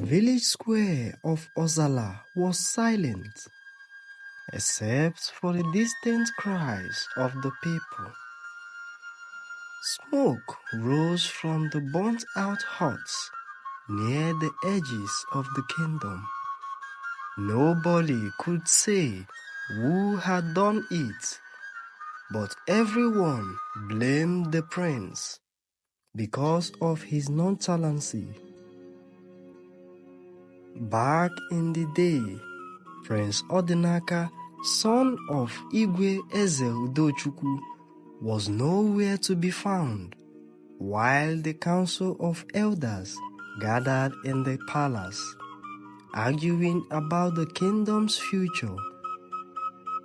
village square of Ozala was silent, except for the distant cries of the people. Smoke rose from the burnt-out huts near the edges of the kingdom. Nobody could say who had done it, but everyone blamed the prince because of his nonchalancy. Back in the day, Prince Odinaka, son of Igwe Eze Udochukwu, was nowhere to be found, while the council of elders gathered in the palace, arguing about the kingdom's future.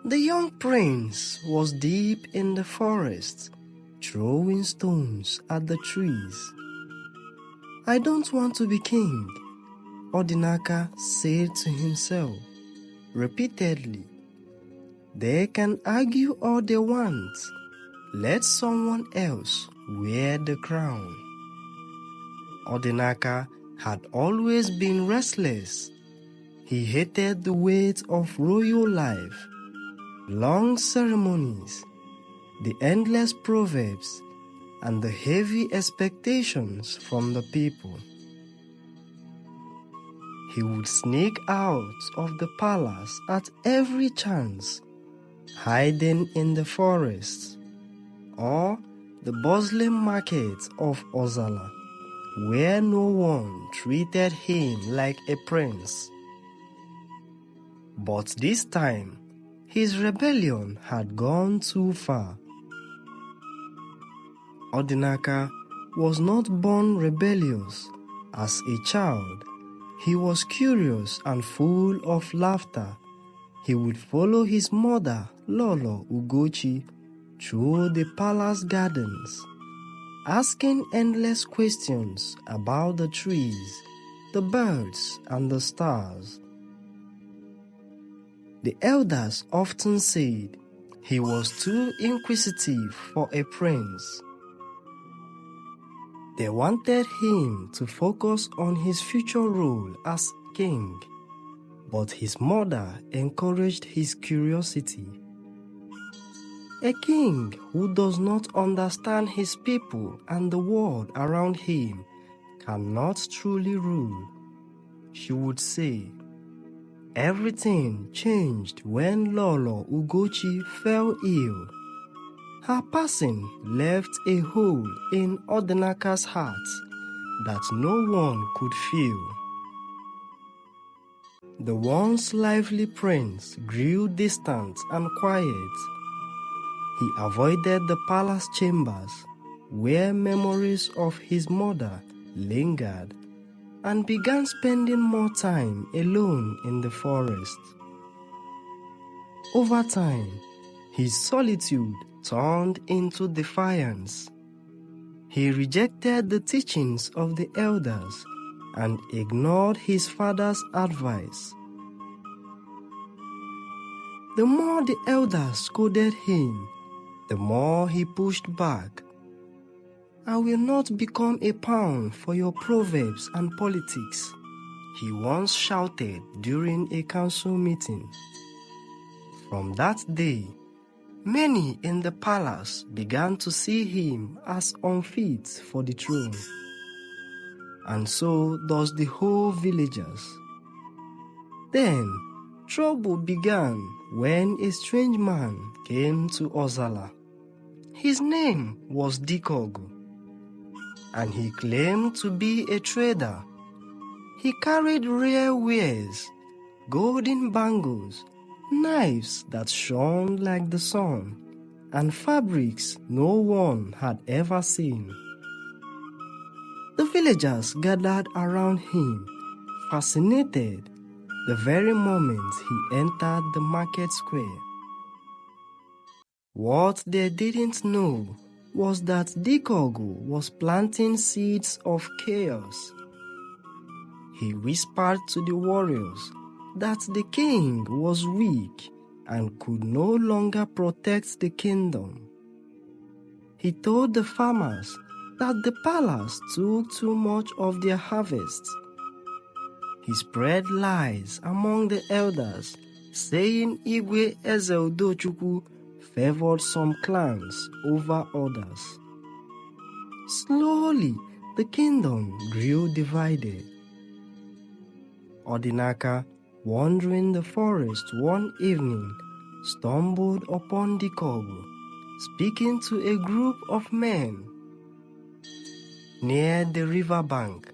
The young prince was deep in the forest, throwing stones at the trees. "I don't want to be king," Odinaka said to himself repeatedly. "They can argue all they want. Let someone else wear the crown." Odinaka had always been restless. He hated the weight of royal life, long ceremonies, the endless proverbs, and the heavy expectations from the people. He would sneak out of the palace at every chance, hiding in the forests or the bustling markets of Ozala, where no one treated him like a prince. But this time, his rebellion had gone too far. Odinaka was not born rebellious. As a child, he was curious and full of laughter. He would follow his mother, Lolo Ugochi, through the palace gardens, asking endless questions about the trees, the birds, and the stars. The elders often said he was too inquisitive for a prince. They wanted him to focus on his future role as king, but his mother encouraged his curiosity. A king who does not understand his people and the world around him cannot truly rule, she would say. Everything changed when Lolo Ugochi fell ill. Her passing left a hole in Odinaka's heart that no one could fill. The once lively prince grew distant and quiet. He avoided the palace chambers where memories of his mother lingered and began spending more time alone in the forest. Over time, his solitude turned into defiance. He rejected the teachings of the elders and ignored his father's advice. The more the elders scolded him, the more he pushed back. "I will not become a pawn for your proverbs and politics," he once shouted during a council meeting. From that day, many in the palace began to see him as unfit for the throne. And so does the whole villagers. Then, trouble began when a strange man came to Ozala. His name was Dikeogu, and he claimed to be a trader. He carried rare wares, golden bangles, knives that shone like the sun, and fabrics no one had ever seen. The villagers gathered around him, fascinated, the very moment he entered the market square. What they didn't know was that Dikeogu was planting seeds of chaos. He whispered to the warriors that the king was weak and could no longer protect the kingdom. He told the farmers that the palace took too much of their harvest. he spread lies among the elders, saying Igwe Eze favored some clans over others. Slowly, the kingdom grew divided. Odinaka, wandering the forest one evening, stumbled upon Dikeogu, speaking to a group of men near the river bank.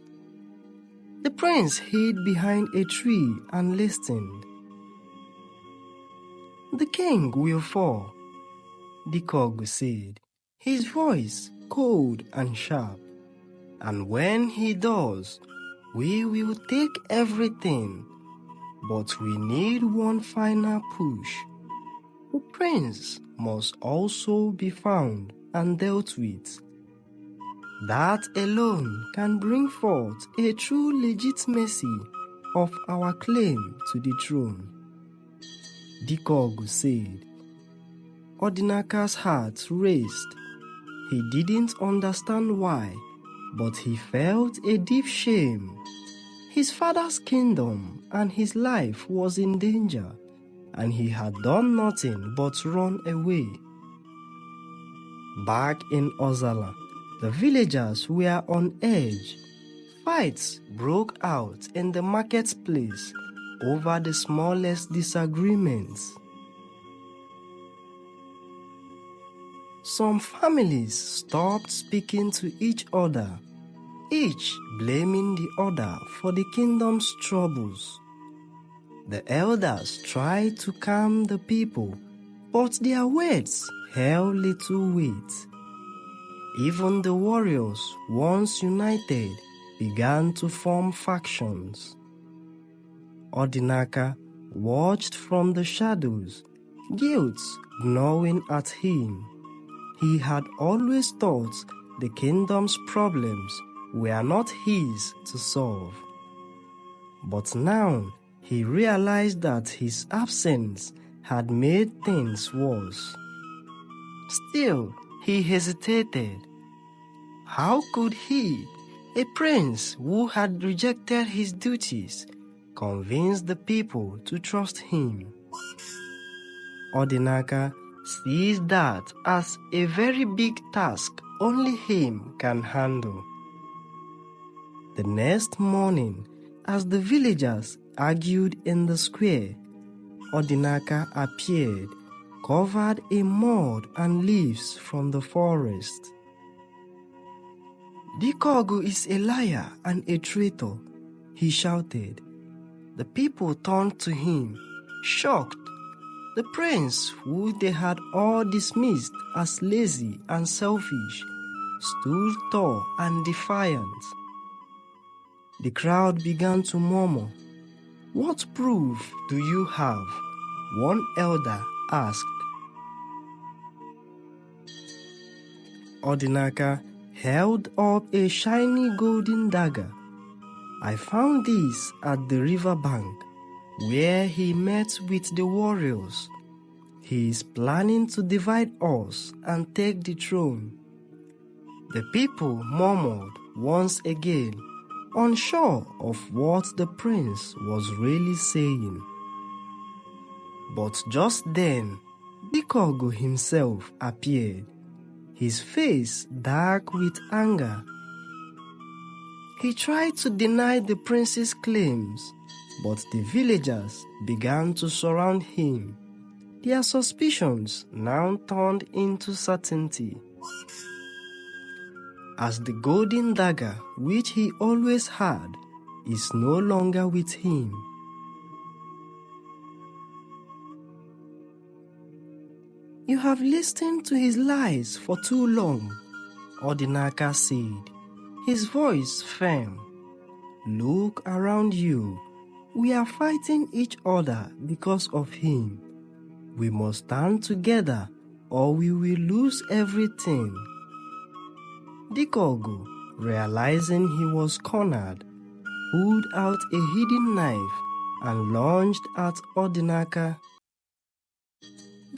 The prince hid behind a tree and listened. "The king will fall," Dikeogu said, his voice cold and sharp. "And when he does, we will take everything. But we need one final push. The prince must also be found and dealt with. That alone can bring forth a true legitimacy of our claim to the throne." Dikeogu said. Odinaka's heart raced. He didn't understand why, but he felt a deep shame. His father's kingdom and his life was in danger, and he had done nothing but run away. Back in Ozala, the villagers were on edge. Fights broke out in the marketplace over the smallest disagreements. Some families stopped speaking to each other, each blaming the other for the kingdom's troubles. The elders tried to calm the people, but their words held little weight. Even the warriors, once united, began to form factions. Odinaka watched from the shadows, guilt gnawing at him. He had always thought the kingdom's problems were not his to solve. But now he realized that his absence had made things worse. Still, he hesitated. How could he, a prince who had rejected his duties, convince the people to trust him? Odinaka sees that as a very big task only him can handle. The next morning, as the villagers argued in the square, Odinaka appeared, covered in mud and leaves from the forest. "Dikeogu is a liar and a traitor," he shouted. The people turned to him, shocked. The prince, who they had all dismissed as lazy and selfish, stood tall and defiant. The crowd began to murmur. "What proof do you have?" one elder asked. Odinaka held up a shiny golden dagger. "I found this at the river bank, where he met with the warriors. He is planning to divide us and take the throne." The people murmured once again, unsure of what the prince was really saying. But just then, Dikeogu himself appeared, his face dark with anger. He tried to deny the prince's claims, but the villagers began to surround him. Their suspicions now turned into certainty. As the golden dagger which he always had is no longer with him, "You have listened to his lies for too long," Odinaka said, his voice firm. "Look around you. We are fighting each other because of him. We must stand together or we will lose everything." Dikeogu, realizing he was cornered, pulled out a hidden knife and lunged at Odinaka.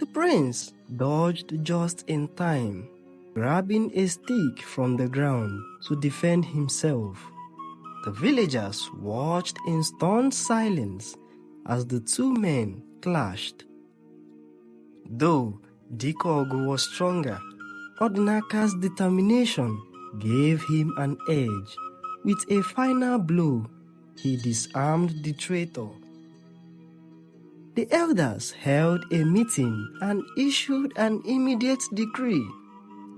The prince dodged just in time, grabbing a stick from the ground to defend himself. The villagers watched in stunned silence as the two men clashed. Though Dikeogu was stronger, Odinaka's determination gave him an edge. With a final blow, he disarmed the traitor. The elders held a meeting and issued an immediate decree.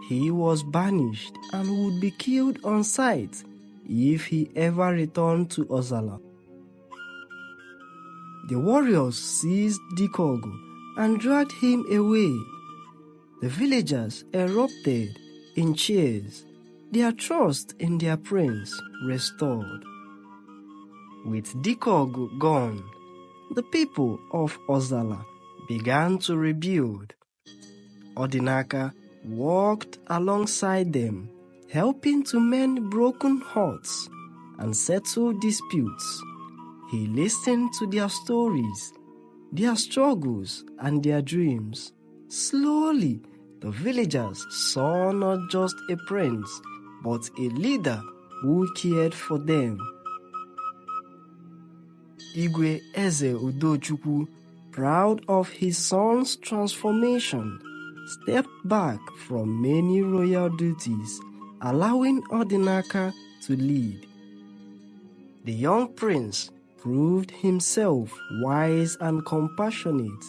He was banished and would be killed on sight if he ever returned to Ozala. The warriors seized Dikeogu and dragged him away. The villagers erupted in cheers, their trust in their prince restored. With Dikeogu gone, the people of Ozala began to rebuild. Odinaka walked alongside them, helping to mend broken hearts and settle disputes. He listened to their stories, their struggles, and their dreams. Slowly, the villagers saw not just a prince, but a leader who cared for them. Igwe Eze Udochukwu, proud of his son's transformation, stepped back from many royal duties, allowing Odinaka to lead. The young prince proved himself wise and compassionate,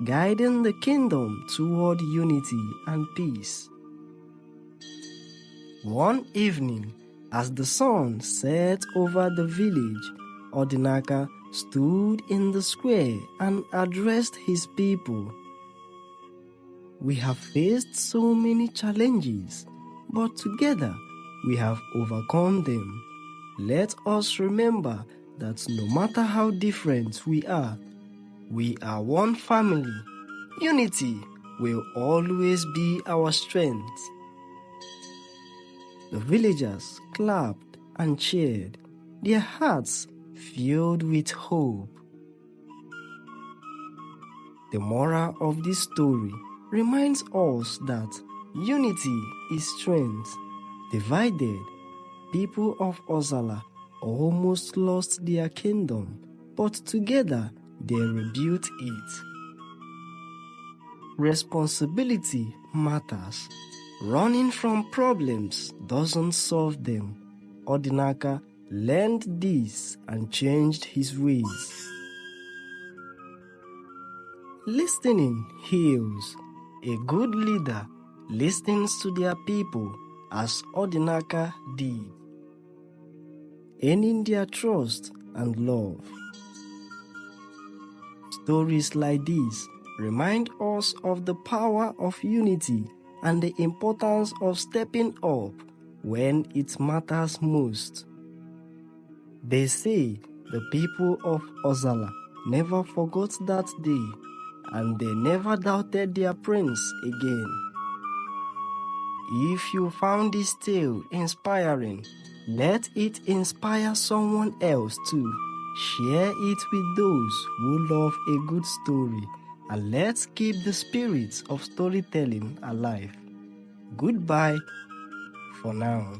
guiding the kingdom toward unity and peace. One evening, as the sun set over the village, Odinaka stood in the square and addressed his people. We have faced so many challenges, but together we have overcome them. Let us remember that no matter how different we are one family. Unity will always be our strength. The villagers clapped and cheered, their hearts filled with hope. The moral of this story reminds us that unity is strength. Divided, people of Ozala almost lost their kingdom, but together they rebuilt it. Responsibility matters. Running from problems doesn't solve them. Odinaka learned this and changed his ways. Listening heals. A good leader listens to their people as Odinaka did, earning their trust and love. Stories like these remind us of the power of unity and the importance of stepping up when it matters most. They say the people of Ozala never forgot that day, and they never doubted their prince again. If you found this tale inspiring, let it inspire someone else too. Share it with those who love a good story, and let's keep the spirit of storytelling alive. Goodbye for now.